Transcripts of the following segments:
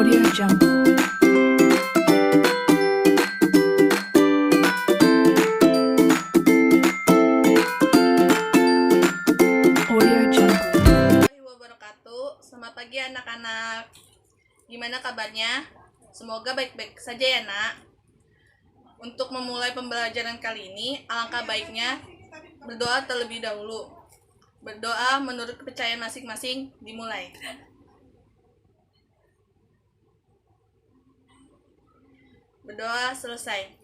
Audio Jungle. Audio Jungle. Warahmatullahi wabarakatuh. Selamat pagi anak-anak. Gimana kabarnya? Semoga baik-baik saja ya nak. Untuk memulai pembelajaran kali ini, alangkah baiknya berdoa terlebih dahulu. Berdoa menurut kepercayaan masing-masing dimulai. Berdoa selesai.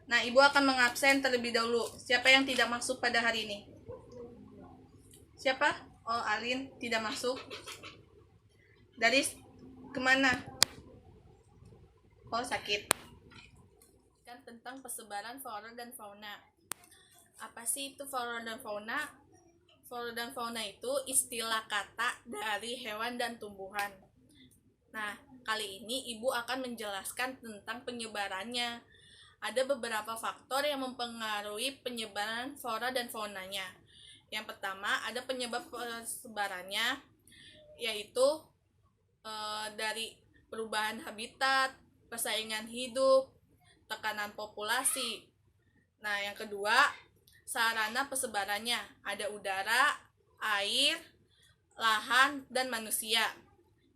Nah, ibu akan mengabsen terlebih dahulu. Siapa yang tidak masuk pada hari ini? Siapa? Oh, Alin tidak masuk. Dari kemana? Oh, sakit. Kan tentang persebaran flora dan fauna. Apa sih itu flora dan fauna? Flora dan fauna itu istilah kata dari hewan dan tumbuhan. Nah, kali ini ibu akan menjelaskan tentang penyebarannya. Ada beberapa faktor yang mempengaruhi penyebaran flora dan faunanya. Yang pertama, ada penyebab persebarannya, yaitu dari perubahan habitat, persaingan hidup, tekanan populasi. Nah, yang kedua, sarana persebarannya. Ada udara, air, lahan, dan manusia.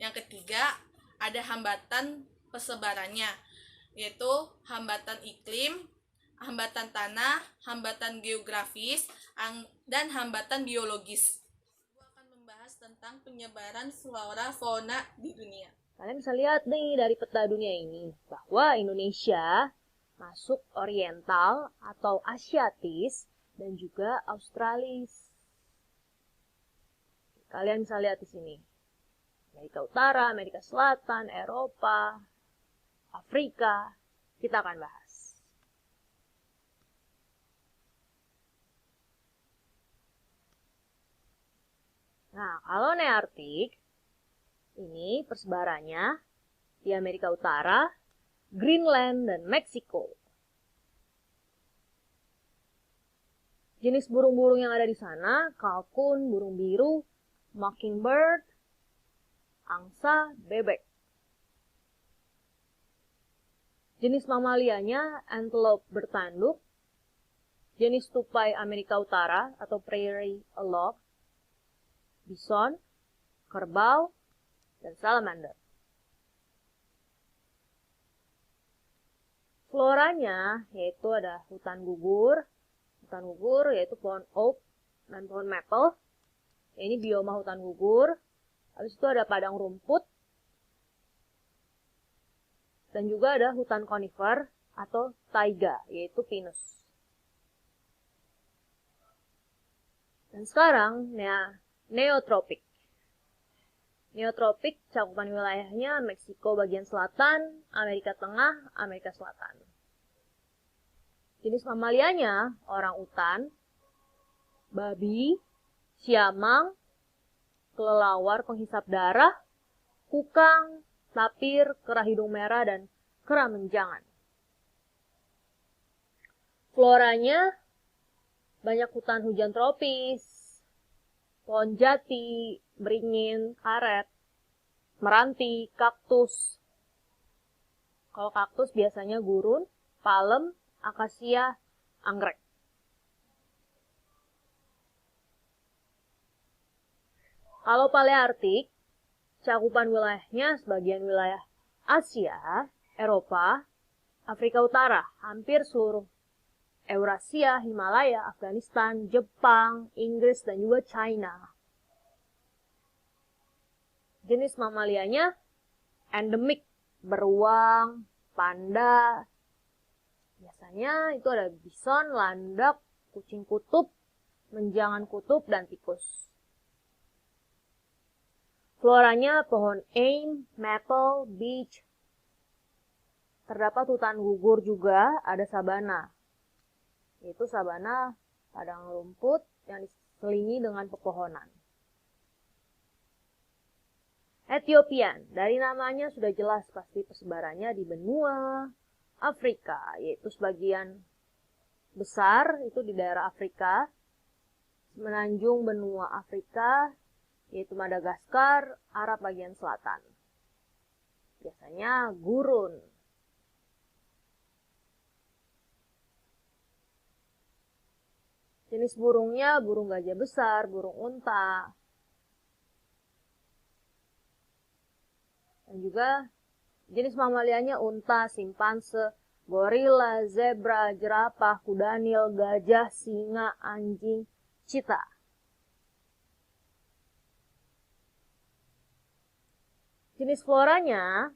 Yang ketiga, ada hambatan persebarannya, yaitu hambatan iklim, hambatan tanah, hambatan geografis, dan hambatan biologis. Aku akan membahas tentang penyebaran flora fauna di dunia. Kalian bisa lihat nih dari peta dunia ini bahwa Indonesia masuk oriental atau asiatis dan juga australis. Kalian bisa lihat di sini. Amerika Utara, Amerika Selatan, Eropa, Afrika, kita akan bahas. Nah, kalau Nearktik, ini persebarannya di Amerika Utara, Greenland, dan Meksiko. Jenis burung-burung yang ada di sana, kalkun, burung biru, mockingbird, angsa, bebek. Jenis mamalianya, antelope bertanduk, jenis tupai Amerika Utara atau prairie auk, bison, kerbau, dan salamander. Floranya yaitu ada hutan gugur yaitu pohon oak dan pohon maple. Ini bioma hutan gugur. Habis itu ada padang rumput. Dan juga ada hutan conifer atau taiga, yaitu pinus. Dan sekarang, neotropik. Neotropik cakupan wilayahnya Meksiko bagian selatan, Amerika Tengah, Amerika Selatan. Jenis mamalianya orangutan, babi, siamang, kelelawar penghisap darah, kukang, tapir, kera hidung merah, dan kera menjangan. Floranya banyak hutan hujan tropis, pohon jati, beringin, karet, meranti, kaktus. Kalau kaktus biasanya gurun, palem, akasia, anggrek. Kalau paleartik, cakupan wilayahnya sebagian wilayah Asia, Eropa, Afrika Utara, hampir seluruh Eurasia, Himalaya, Afghanistan, Jepang, Inggris, dan juga China. Jenis mamalianya endemik, beruang, panda. Biasanya itu ada bison, landak, kucing kutub, menjangan kutub, dan tikus. Floranya pohon aim, maple, beech. Terdapat hutan gugur juga, ada sabana. Yaitu sabana padang rumput yang diselingi dengan pepohonan. Ethiopian, dari namanya sudah jelas pasti persebarannya di benua Afrika, yaitu sebagian besar itu di daerah Afrika, semenanjung benua Afrika, yaitu Madagaskar, Arab bagian selatan. biasanya gurun. Jenis burungnya burung gajah besar, burung unta. Dan juga jenis mamalianya unta, simpanse, gorila, zebra, jerapah, kuda nil, gajah, singa, anjing, cheetah. Jenis floranya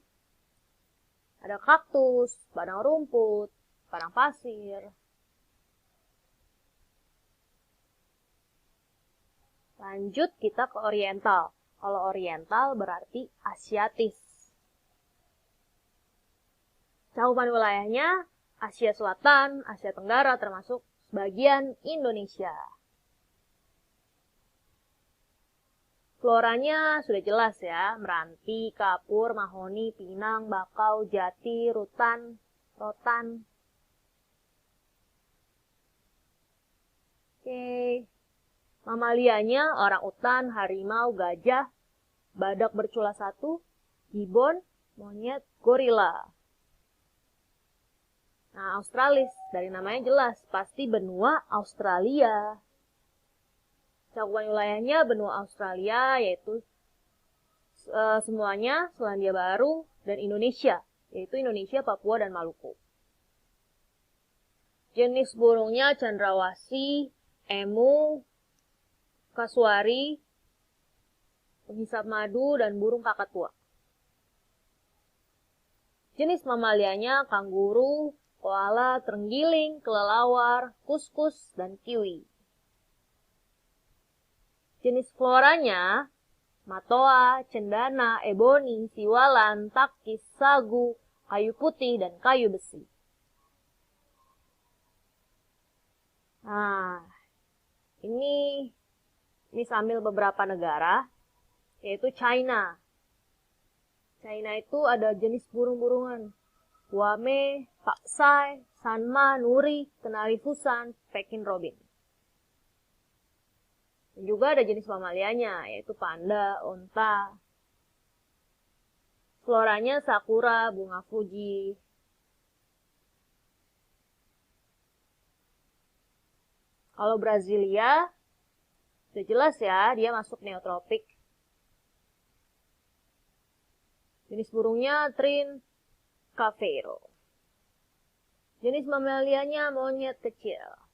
ada kaktus, padang rumput, padang pasir. Lanjut kita ke oriental. Kalau oriental berarti Asiatis. Cakupan wilayahnya Asia Selatan, Asia Tenggara termasuk sebagian Indonesia. Floranya sudah jelas ya, meranti, kapur, mahoni, pinang, bakau, jati, rutan, rotan. Oke. Mamalianya orang utan, harimau, gajah, badak bercula satu, gibbon, monyet, gorila. Nah, Australis, dari namanya jelas, pasti benua Australia. Cakupan wilayahnya benua Australia, yaitu semuanya Selandia Baru dan Indonesia, yaitu Indonesia, Papua, dan Maluku. Jenis burungnya cendrawasih, emu, kasuari, penghisap madu, dan burung kakatua. Jenis mamalianya kanguru, koala, terenggiling, kelelawar, kuskus, dan kiwi. Jenis floranya matoa, cendana, eboni, siwalan, takis, sagu, kayu putih, dan kayu besi. Nah, ini sambil beberapa negara, yaitu China. China itu ada jenis burung-burungan. Wame, paksai, sanma, nuri, kenari fusan, Pekin robin. Dan juga ada jenis mamalianya, yaitu panda, onta. Floranya sakura, bunga fuji. Kalau Brasilia, sudah jelas ya, dia masuk neotropik. Jenis burungnya trin cafeiro. Jenis mamalianya monyet kecil.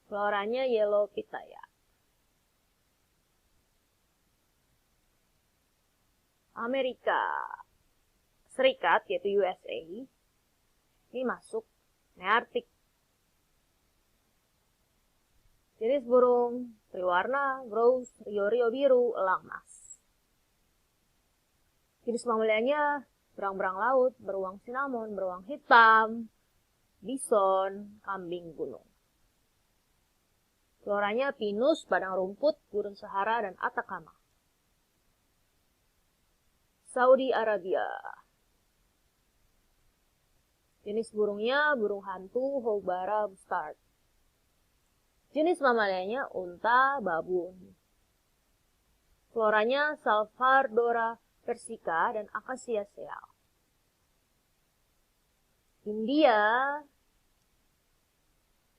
Floranya yellow pitaya. Amerika Serikat, yaitu USA, ini masuk Nearktik. Jenis burung triwarna, grouse, rio-rio biru, elang mas. Jenis mamalianya berang-berang laut, beruang sinamon, beruang hitam, bison, kambing gunung. Floranya pinus, padang rumput, gurun Sahara, dan Atacama. Saudi Arabia. Jenis burungnya burung hantu, houbara, bustard. Jenis mamalianya unta, babun. Floranya Salvardora persica dan Acaciaceae. India.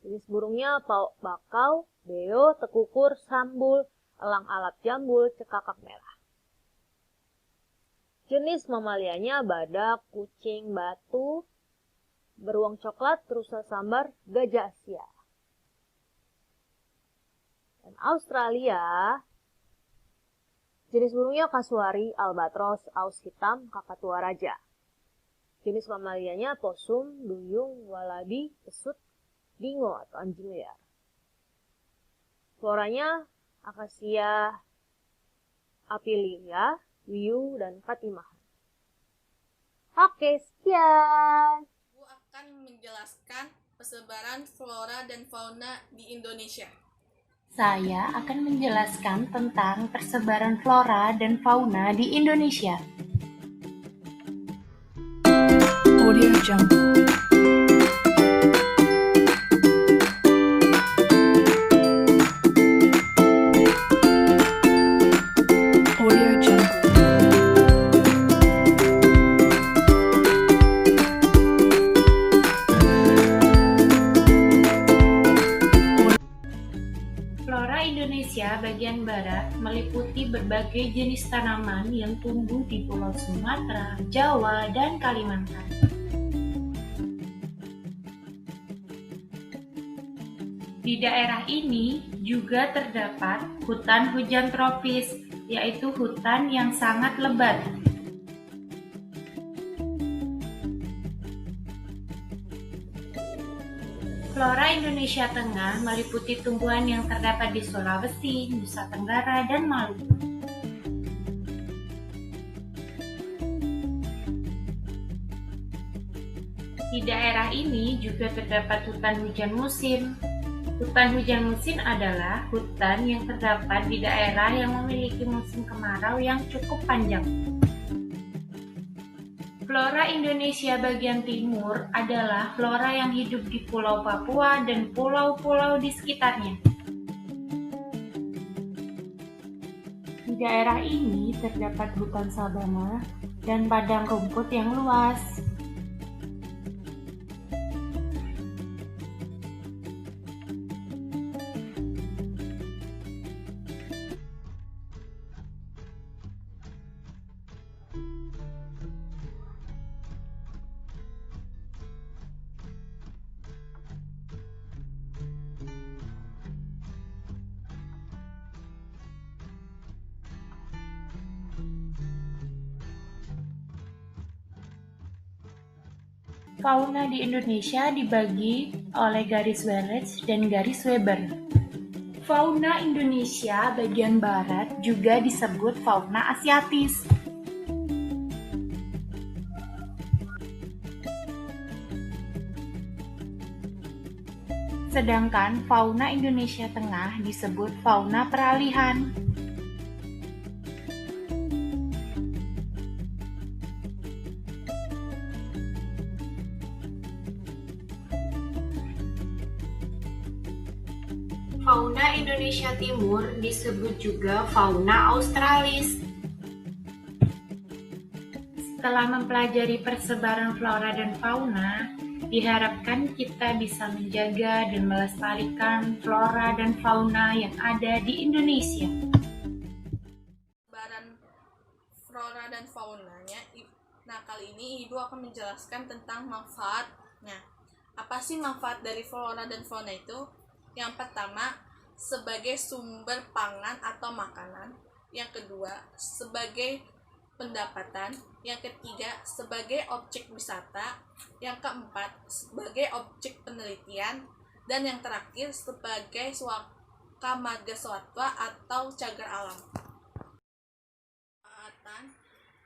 Jenis burungnya pauk bakau, beo, tekukur, sambul, elang alap jambul, cekakak merah. Jenis mamalianya badak, kucing, batu, beruang coklat, rusa sambar, gajah Asia. Dan Australia, jenis burungnya kasuari, albatros, aus hitam, kakatua raja. Jenis mamalianya posum, duyung, walabi, pesut, dingo atau anjing liar. Floranya Acacia apilia, wiu, dan patimahan. Oke, sekian. Aku akan menjelaskan persebaran flora dan fauna di Indonesia. Saya akan menjelaskan tentang persebaran flora dan fauna di Indonesia. Audio Jungle. Audio Jungle. berbagai jenis tanaman yang tumbuh di Pulau Sumatera, Jawa, dan Kalimantan. Di daerah ini juga terdapat hutan hujan tropis, yaitu hutan yang sangat lebat. Flora Indonesia Tengah meliputi tumbuhan yang terdapat di Sulawesi, Nusa Tenggara, dan Maluku. Di daerah ini juga terdapat hutan hujan musim. Hutan hujan musim adalah hutan yang terdapat di daerah yang memiliki musim kemarau yang cukup panjang. Flora Indonesia bagian timur adalah flora yang hidup di Pulau Papua dan pulau-pulau di sekitarnya. Di daerah ini terdapat hutan sabana dan padang rumput yang luas. Fauna di Indonesia dibagi oleh garis Wallace dan garis Weber. Fauna Indonesia bagian barat juga disebut fauna asiatis. Sedangkan fauna Indonesia Tengah disebut fauna peralihan. Fauna Indonesia Timur disebut juga fauna australis. Setelah mempelajari persebaran flora dan fauna, diharapkan kita bisa menjaga dan melestarikan flora dan fauna yang ada di Indonesia. Persebaran flora dan faunanya. Nah, kali ini Ibu akan menjelaskan tentang manfaatnya. Apa sih manfaat dari flora dan fauna itu? Yang pertama, sebagai sumber pangan atau makanan. Yang kedua, sebagai pendapatan. Yang ketiga, sebagai objek wisata. Yang keempat, sebagai objek penelitian. Dan yang terakhir, sebagai suaka marga satwa atau cagar alam.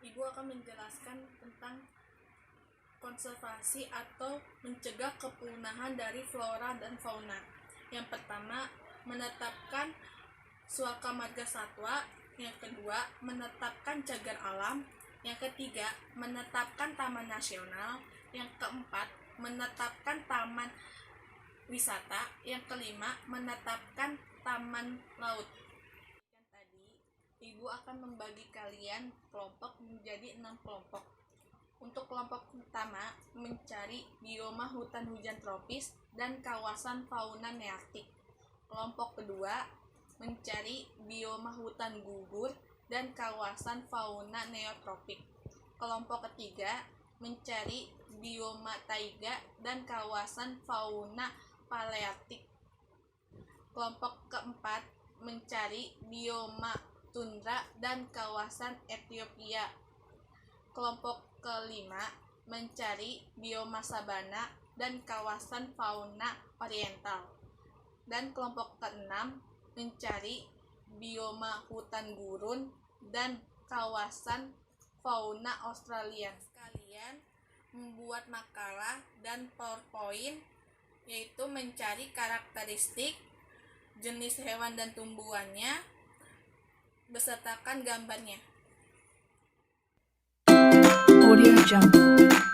Ibu akan menjelaskan tentang konservasi atau mencegah kepunahan dari flora dan fauna. Yang pertama, menetapkan suaka marga satwa. Yang kedua, menetapkan cagar alam. Yang ketiga, menetapkan taman nasional. Yang keempat, menetapkan taman wisata. Yang kelima, menetapkan taman laut. Dan tadi, Ibu akan membagi kalian kelompok menjadi 6 kelompok. Untuk kelompok pertama, mencari bioma hutan hujan tropis dan kawasan fauna nearktik. Kelompok kedua, mencari bioma hutan gugur dan kawasan fauna neotropik. Kelompok ketiga, mencari bioma taiga dan kawasan fauna palearktik. Kelompok keempat, mencari bioma tundra dan kawasan Ethiopia. Kelompok kelima, mencari bioma sabana dan kawasan fauna oriental. Dan kelompok keenam, mencari bioma hutan gurun dan kawasan fauna Australia. Kalian membuat makalah dan PowerPoint, yaitu mencari karakteristik jenis hewan dan tumbuhannya, besertakan gambarnya. Audio Jungle.